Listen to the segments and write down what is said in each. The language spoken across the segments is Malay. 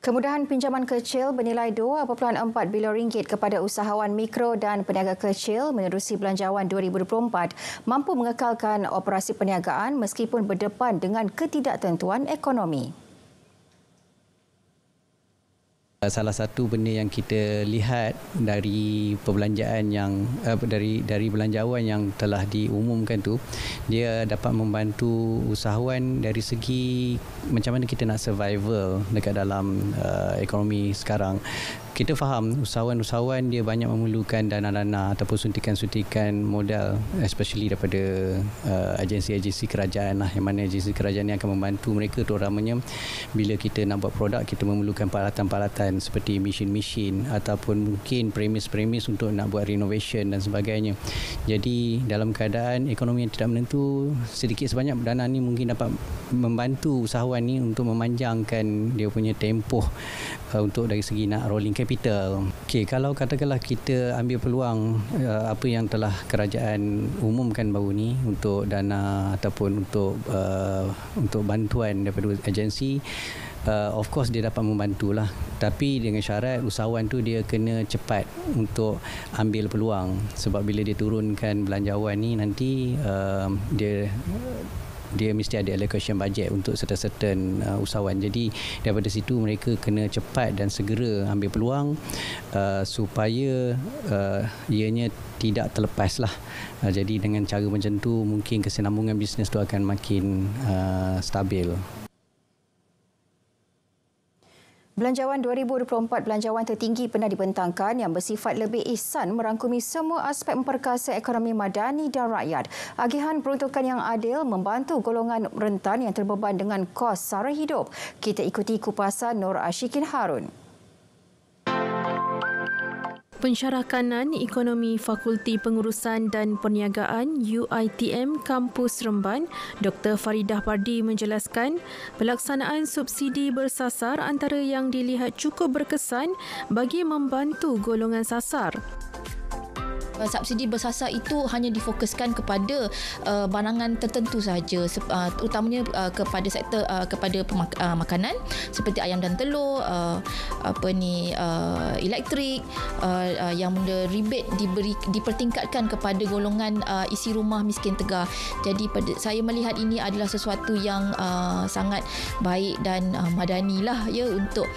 Kemudahan pinjaman kecil bernilai RM2.4 bilion kepada usahawan mikro dan peniaga kecil menerusi Belanjawan 2024 mampu mengekalkan operasi perniagaan meskipun berdepan dengan ketidaktentuan ekonomi. Salah satu benda yang kita lihat dari perbelanjaan yang dari belanjawan yang telah diumumkan tu, dia dapat membantu usahawan dari segi macam mana kita nak survival dekat dalam ekonomi sekarang. Kita faham usahawan-usahawan dia banyak memerlukan dana-dana ataupun suntikan-suntikan modal, especially daripada agensi-agensi kerajaan lah, yang mana agensi kerajaan ni akan membantu mereka, terutamanya bila kita nak buat produk, kita memerlukan peralatan-peralatan seperti mesin-mesin ataupun mungkin premis-premis untuk nak buat renovation dan sebagainya. Jadi dalam keadaan ekonomi yang tidak menentu, sedikit sebanyak dana ni mungkin dapat membantu usahawan ni untuk memanjangkan dia punya tempoh untuk dari segi nak rolling capital. Okey, kalau katakanlah kita ambil peluang apa yang telah kerajaan umumkan baru ni untuk dana ataupun untuk bantuan daripada agensi, of course dia dapat membantulah, tapi dengan syarat usahawan tu dia kena cepat untuk ambil peluang, sebab bila dia turunkan belanjawan ni nanti dia mesti ada allocation budget untuk certain usahawan. Jadi daripada situ mereka kena cepat dan segera ambil peluang supaya ianya tidak terlepas lah. Jadi dengan cara macam tu mungkin kesinambungan bisnes tu akan makin stabil. Belanjawan 2024 belanjawan tertinggi pernah dibentangkan yang bersifat lebih ihsan merangkumi semua aspek memperkasa ekonomi madani dan rakyat. Agihan peruntukan yang adil membantu golongan rentan yang terbeban dengan kos sara hidup. Kita ikuti kupasan Nur Ashikin Harun. Pensyarakanan Ekonomi Fakulti Pengurusan dan Perniagaan UiTM Kampus Remban, Dr. Faridah Pardi menjelaskan pelaksanaan subsidi bersasar antara yang dilihat cukup berkesan bagi membantu golongan sasar. Subsidi bersasar itu hanya difokuskan kepada barangan tertentu sahaja, utamanya kepada sektor kepada makanan seperti ayam dan telur, elektrik, yang rebate dipertingkatkan kepada golongan isi rumah miskin tegar. Jadi saya melihat ini adalah sesuatu yang sangat baik dan madani lah ya, untuk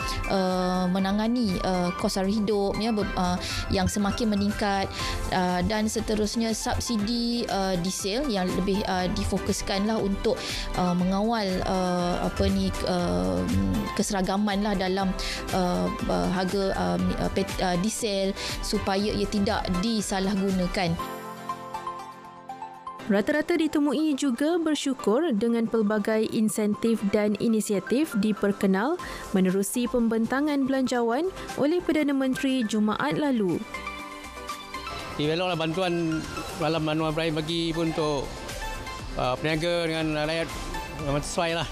menangani kos sara hidup ya, yang semakin meningkat. Dan seterusnya subsidi diesel yang lebih difokuskanlah untuk mengawal keseragaman lah dalam harga diesel supaya ia tidak disalahgunakan. Rata-rata ditemui juga bersyukur dengan pelbagai insentif dan inisiatif diperkenal menerusi pembentangan belanjawan oleh Perdana Menteri Jumaat lalu. Diveloplah bantuan dalam Anwar Ibrahim bagi pun untuk peniaga dengan rakyat memang sesuai lah.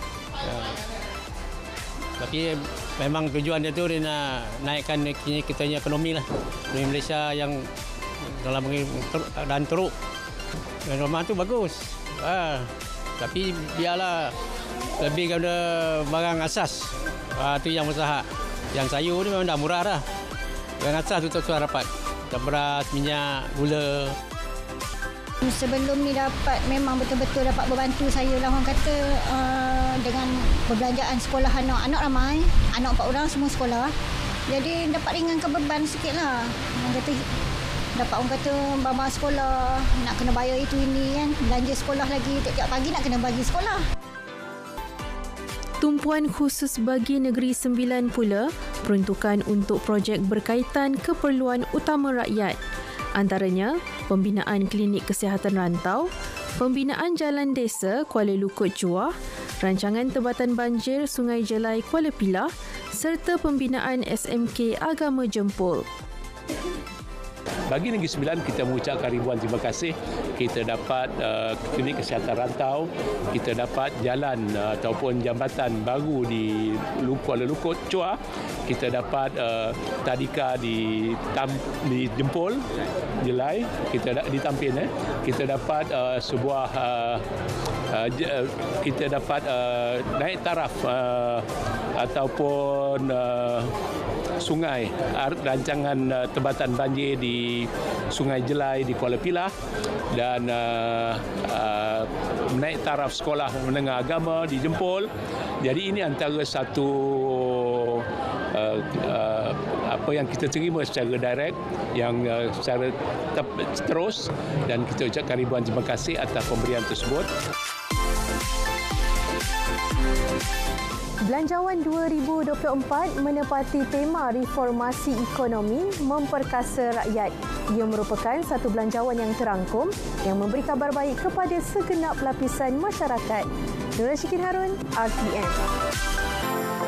Tapi memang tujuan dia tu dia nak naikkan kita punya ekonomi lah. Ekonomi Malaysia yang dalam dan teruk. Dan rumah tu bagus. Tapi biarlah lebih kepada barang asas. Tu yang usaha. Yang sayur ni memang dah murah dah. Barang asas tu tak rapat. Beras, minyak, gula. Sebelum ni memang betul-betul dapat membantu saya lah, orang kata dengan perbelanjaan sekolah anak ramai, anak 4 orang semua sekolah. Jadi dapat ringankan beban sikit lah. Orang kata mama sekolah nak kena bayar itu ini kan, belanja sekolah lagi, tiap-tiap pagi nak kena bagi sekolah. Tumpuan khusus bagi Negeri Sembilan pula peruntukan untuk projek berkaitan keperluan utama rakyat. Antaranya, pembinaan klinik kesihatan rantau, pembinaan jalan desa Kuala Lukut Juah, rancangan tebatan banjir Sungai Jelai Kuala Pilah serta pembinaan SMK Agama Jempol. bagi Negeri Sembilan kita mengucapkan ribuan terima kasih. Kita dapat klinik kesihatan rantau, kita dapat jalan ataupun jambatan baru di Kuala Lukut, Chua, kita dapat tadika di Jempol, Jelai, kita di Tampin, kita dapat sebuah kita dapat naik taraf ataupun sungai, rancangan tebatan banjir di Sungai Jelai di Kuala Pilah, dan naik taraf sekolah menengah agama di Jempol. Jadi ini antara satu apa yang kita terima secara direct, yang secara terus, dan kita ucapkan ribuan terima kasih atas pemberian tersebut. Belanjawan 2024 menepati tema reformasi ekonomi memperkasa rakyat. Ia merupakan satu belanjawan yang terangkum yang memberi kabar baik kepada segenap lapisan masyarakat. Nurul Syikin Harun, RTN.